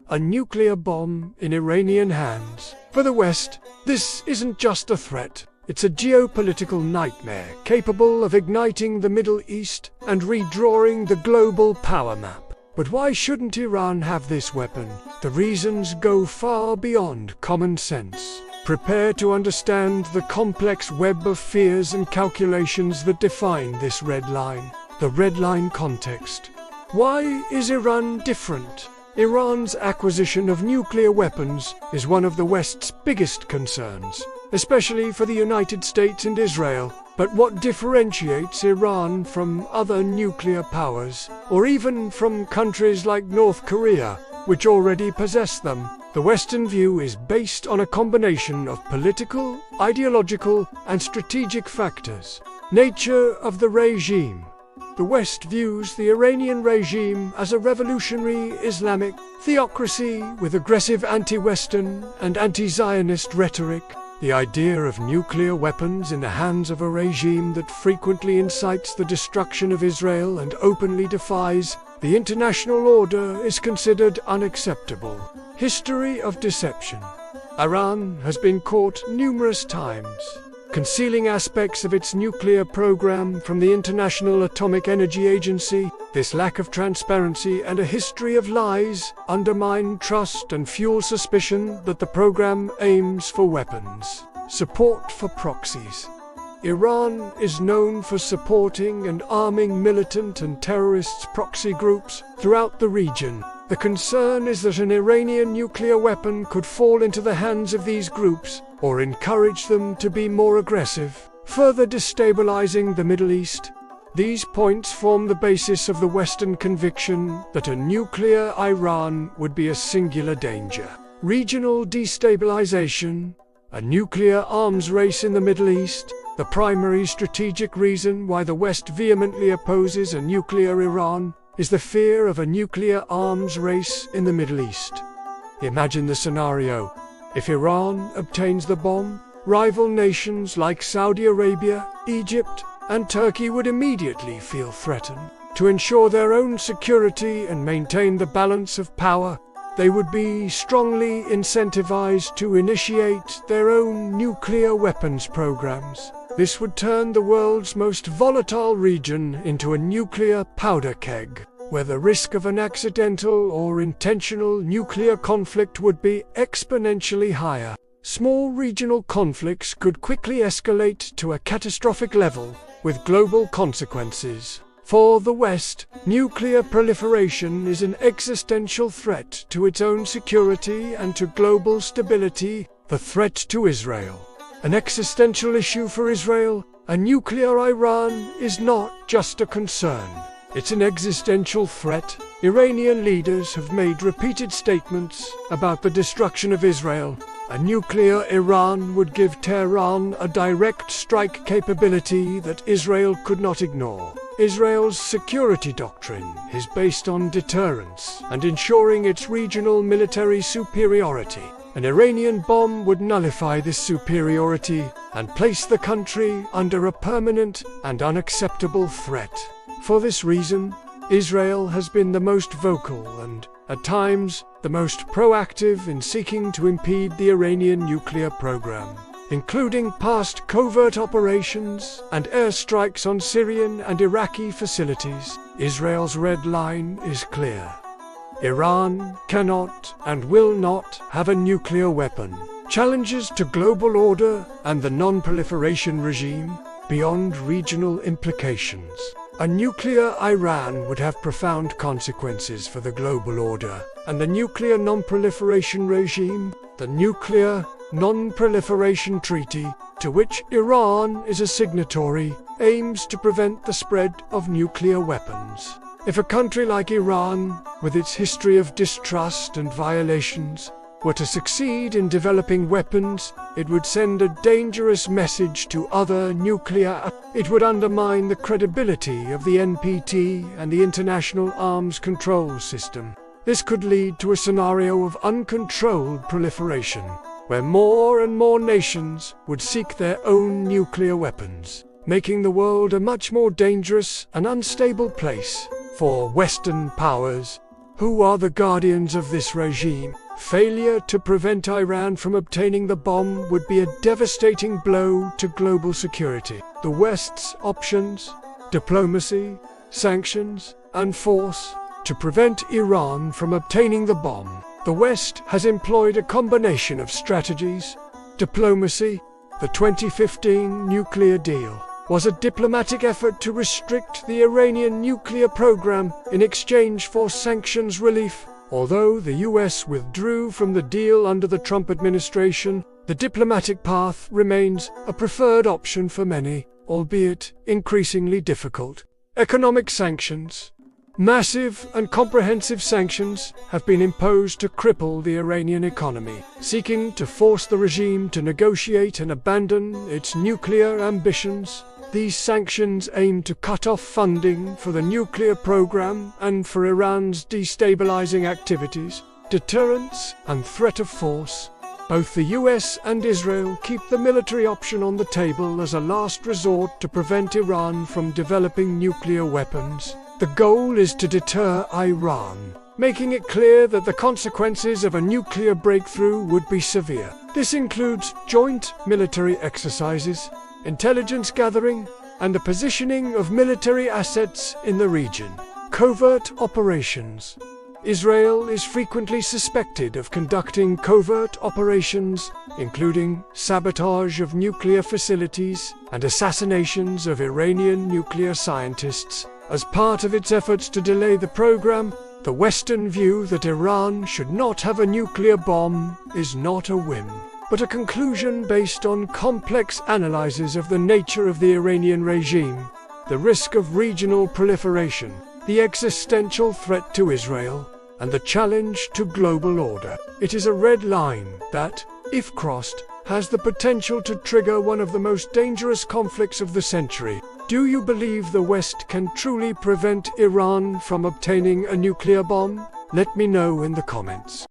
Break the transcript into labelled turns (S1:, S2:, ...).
S1: a nuclear bomb in Iranian hands. For the West, this isn't just a threat. It's a geopolitical nightmare capable of igniting the Middle East and redrawing the global power map. But why shouldn't Iran have this weapon? The reasons go far beyond common sense. Prepare to understand the complex web of fears and calculations that define this red line. The red line context. Why is Iran different? Iran's acquisition of nuclear weapons is one of the West's biggest concerns, especially for the United States and Israel. But what differentiates Iran from other nuclear powers, or even from countries like North Korea, which already possess them? The Western view is based on a combination of political, ideological, and strategic factors. Nature of the regime. The West views the Iranian regime as a revolutionary Islamic theocracy with aggressive anti-Western and anti-Zionist rhetoric. The idea of nuclear weapons in the hands of a regime that frequently incites the destruction of Israel and openly defies the international order is considered unacceptable. History of deception. Iran has been caught numerous times, concealing aspects of its nuclear program from the International Atomic Energy Agency. This lack of transparency and a history of lies undermine trust and fuel suspicion that the program aims for weapons. Support for proxies. Iran is known for supporting and arming militant and terrorist proxy groups throughout the region. The concern is that an Iranian nuclear weapon could fall into the hands of these groups or encourage them to be more aggressive, further destabilizing the Middle East. These points form the basis of the Western conviction that a nuclear Iran would be a singular danger. Regional destabilization. A nuclear arms race in the Middle East. The primary strategic reason why the West vehemently opposes a nuclear Iran is the fear of a nuclear arms race in the Middle East. Imagine the scenario. If Iran obtains the bomb, rival nations like Saudi Arabia, Egypt, and Turkey would immediately feel threatened. To ensure their own security and maintain the balance of power, they would be strongly incentivized to initiate their own nuclear weapons programs. This would turn the world's most volatile region into a nuclear powder keg, where the risk of an accidental or intentional nuclear conflict would be exponentially higher. Small regional conflicts could quickly escalate to a catastrophic level, with global consequences. For the West, nuclear proliferation is an existential threat to its own security and to global stability. The threat to Israel. An existential issue for Israel, a nuclear Iran is not just a concern. It's an existential threat. Iranian leaders have made repeated statements about the destruction of Israel. A nuclear Iran would give Tehran a direct strike capability that Israel could not ignore. Israel's security doctrine is based on deterrence and ensuring its regional military superiority. An Iranian bomb would nullify this superiority and place the country under a permanent and unacceptable threat. For this reason, Israel has been the most vocal and, at times, the most proactive in seeking to impede the Iranian nuclear program, including past covert operations and airstrikes on Syrian and Iraqi facilities. Israel's red line is clear. Iran cannot and will not have a nuclear weapon. Challenges to global order and the non-proliferation regime beyond regional implications. A nuclear Iran would have profound consequences for the global order and the nuclear non-proliferation regime. The Nuclear Non-Proliferation Treaty, to which Iran is a signatory, aims to prevent the spread of nuclear weapons. If a country like Iran, with its history of distrust and violations, were to succeed in developing weapons, it would send a dangerous message to other nuclear. It would undermine the credibility of the NPT and the International Arms Control System. This could lead to a scenario of uncontrolled proliferation, where more and more nations would seek their own nuclear weapons, making the world a much more dangerous and unstable place for Western powers. Who are the guardians of this regime? Failure to prevent Iran from obtaining the bomb would be a devastating blow to global security. The West's options: diplomacy, sanctions, and force. To prevent Iran from obtaining the bomb, the West has employed a combination of strategies. Diplomacy. The 2015 nuclear deal was a diplomatic effort to restrict the Iranian nuclear program in exchange for sanctions relief. Although the US withdrew from the deal under the Trump administration, the diplomatic path remains a preferred option for many, albeit increasingly difficult. Economic sanctions. Massive and comprehensive sanctions have been imposed to cripple the Iranian economy, seeking to force the regime to negotiate and abandon its nuclear ambitions. These sanctions aim to cut off funding for the nuclear program and for Iran's destabilizing activities. Deterrence and threat of force. Both the US and Israel keep the military option on the table as a last resort to prevent Iran from developing nuclear weapons. The goal is to deter Iran, making it clear that the consequences of a nuclear breakthrough would be severe. This includes joint military exercises, intelligence gathering, and the positioning of military assets in the region. Covert operations. Israel is frequently suspected of conducting covert operations, including sabotage of nuclear facilities and assassinations of Iranian nuclear scientists. As part of its efforts to delay the program, the Western view that Iran should not have a nuclear bomb is not a whim, but a conclusion based on complex analyses of the nature of the Iranian regime, the risk of regional proliferation, the existential threat to Israel, and the challenge to global order. It is a red line that, if crossed, has the potential to trigger one of the most dangerous conflicts of the century. Do you believe the West can truly prevent Iran from obtaining a nuclear bomb? Let me know in the comments.